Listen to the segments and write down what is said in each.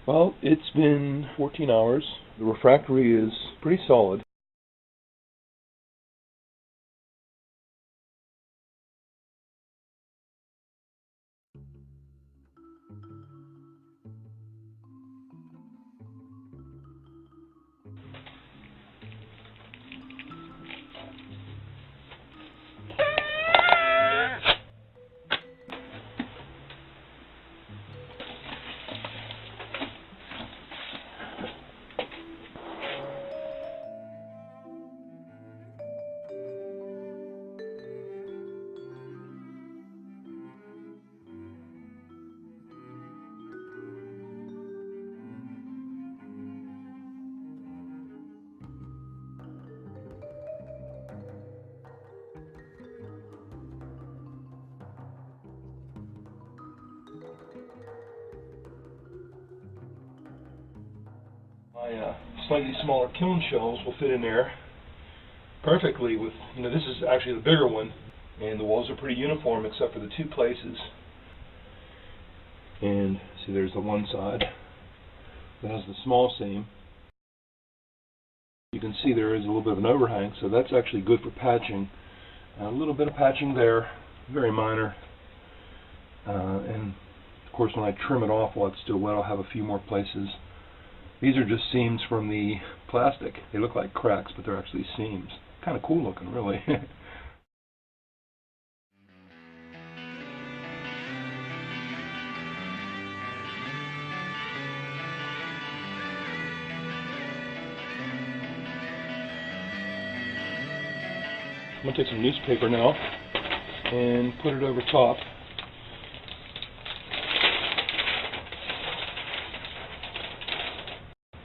Well, it's been 14 hours. The refractory is pretty solid. My slightly smaller kiln shelves will fit in there perfectly with, this is actually the bigger one, and the walls are pretty uniform except for the two places. And see, there's the one side that has the small seam. You can see there is a little bit of an overhang, so that's actually good for patching. A little bit of patching there, very minor. And of course when I trim it off while it's still wet, I'll have a few more places. These are just seams from the plastic. They look like cracks, but they're actually seams. Kind of cool looking, really. I'm going to take some newspaper now and put it over top.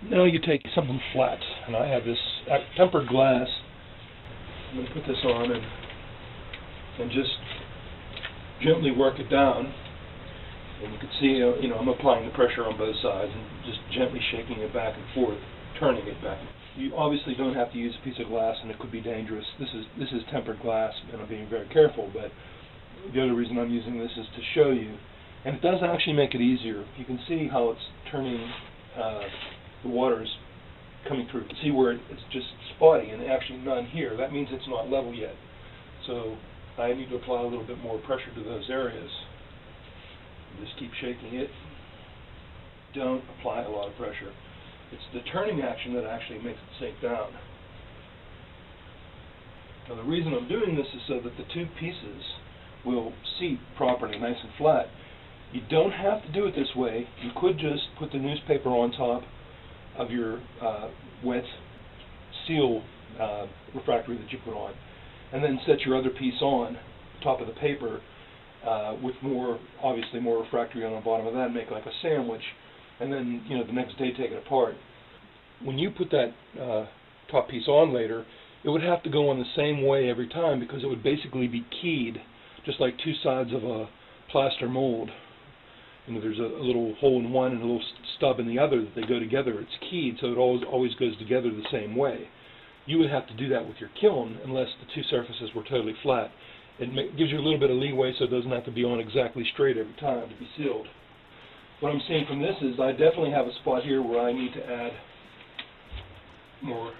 Now you take something flat, and I have this tempered glass. I'm going to put this on and just gently work it down. And you can see, I'm applying the pressure on both sides and just gently shaking it back and forth, turning it back. You obviously don't have to use a piece of glass, and it could be dangerous. This is tempered glass, and I'm being very careful. But the other reason I'm using this is to show you, and it does actually make it easier. You can see how it's turning. The water is coming through. You can see where it's just spotty and actually none here. That means it's not level yet. So I need to apply a little bit more pressure to those areas. Just keep shaking it. Don't apply a lot of pressure. It's the turning action that actually makes it sink down. Now the reason I'm doing this is so that the two pieces will seat properly, nice and flat. You don't have to do it this way. You could just put the newspaper on top of your wet seal refractory that you put on, and then set your other piece on top of the paper with obviously more refractory on the bottom of that, and make like a sandwich, and then the next day take it apart. When you put that top piece on later, it would have to go on the same way every time, because it would basically be keyed, just like two sides of a plaster mold. There's a little hole in one and a little stub in the other that they go together. It's keyed, so it always goes together the same way. You would have to do that with your kiln unless the two surfaces were totally flat. It gives you a little bit of leeway so it doesn't have to be on exactly straight every time to be sealed. What I'm seeing from this is I definitely have a spot here where I need to add more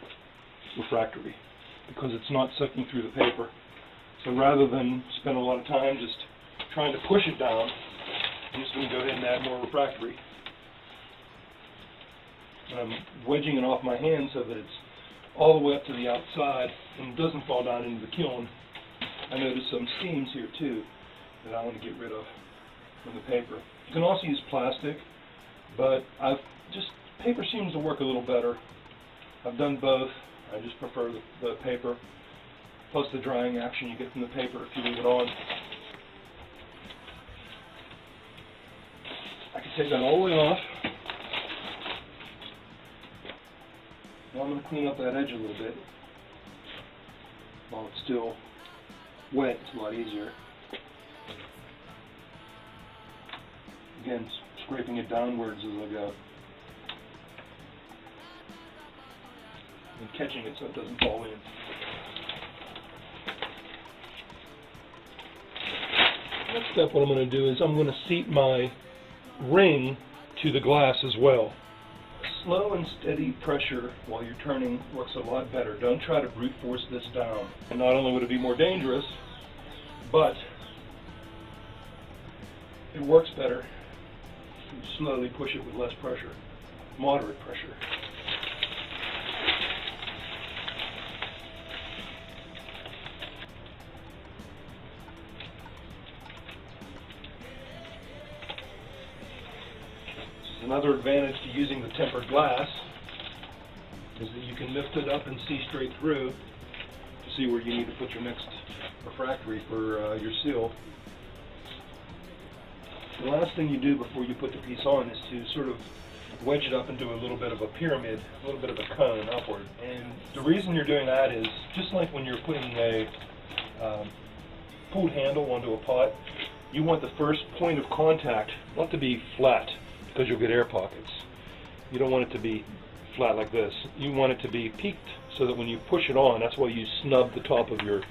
refractory because it's not sucking through the paper. So rather than spend a lot of time just trying to push it down, I'm just going to go ahead and add more refractory. And I'm wedging it off my hand so that it's all the way up to the outside and doesn't fall down into the kiln. I noticed some seams here too that I want to get rid of from the paper. You can also use plastic, but paper seems to work a little better. I've done both. I just prefer the paper, plus the drying action you get from the paper if you leave it on. I can take that all the way off. Now I'm going to clean up that edge a little bit. While it's still wet, it's a lot easier. Again, scraping it downwards as I go. And catching it so it doesn't fall in. Next step, what I'm going to do is I'm going to seat my ring to the glass as well. Slow and steady pressure while you're turning works a lot better. Don't try to brute force this down. And not only would it be more dangerous, but it works better if you slowly push it with less pressure, moderate pressure. Another advantage to using the tempered glass is that you can lift it up and see straight through to see where you need to put your next refractory for your seal. The last thing you do before you put the piece on is to sort of wedge it up into a little bit of a pyramid, a little bit of a cone upward. And the reason you're doing that is just like when you're putting a pulled handle onto a pot, you want the first point of contact not to be flat, because you'll get air pockets. You don't want it to be flat like this. You want it to be peaked so that when you push it on, that's why you snub the top of your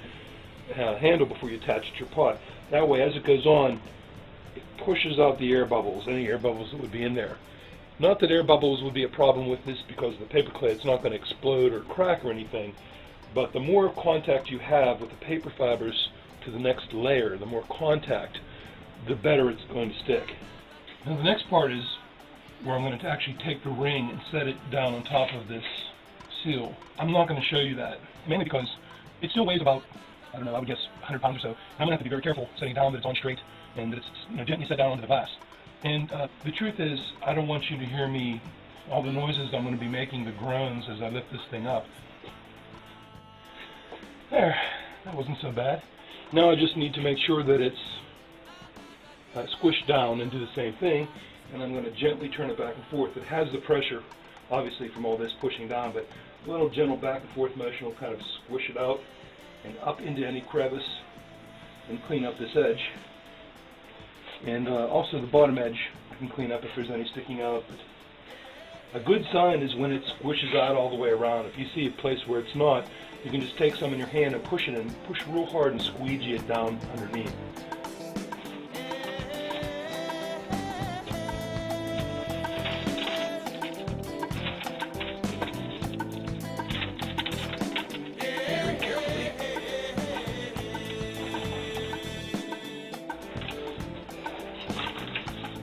handle before you attach it to your pot. That way, as it goes on, it pushes out the air bubbles, any air bubbles that would be in there. Not that air bubbles would be a problem with this because the paper clay, it's not going to explode or crack or anything, but the more contact you have with the paper fibers to the next layer, the more contact, the better it's going to stick. Now the next part is where I'm going to actually take the ring and set it down on top of this seal. I'm not going to show you that, mainly because it still weighs about, I don't know, I would guess 100 pounds or so. I'm going to have to be very careful setting down that it's on straight and that it's gently set down onto the glass. And the truth is, I don't want you to hear me, all the noises I'm going to be making, the groans as I lift this thing up. There, that wasn't so bad. Now I just need to make sure that it's squish down and do the same thing, and I'm going to gently turn it back and forth. It has the pressure, obviously, from all this pushing down, but a little gentle back and forth motion will kind of squish it out and up into any crevice and clean up this edge. And also the bottom edge I can clean up if there's any sticking out. But a good sign is when it squishes out all the way around. If you see a place where it's not, you can just take some in your hand and push it and push real hard and squeegee it down underneath.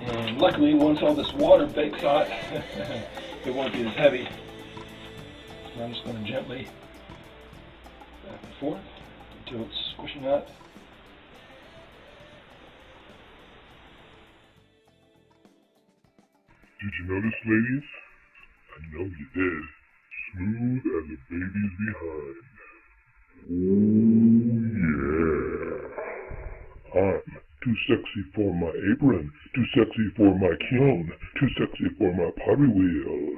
And luckily, once all this water bakes out, it won't be as heavy. So I'm just going to gently back and forth until it's squishing out. Did you notice, ladies? I know you did. Smooth as a baby's behind. Oh yeah. I'm too sexy for my apron, too sexy for my kiln, too sexy for my pottery wheel.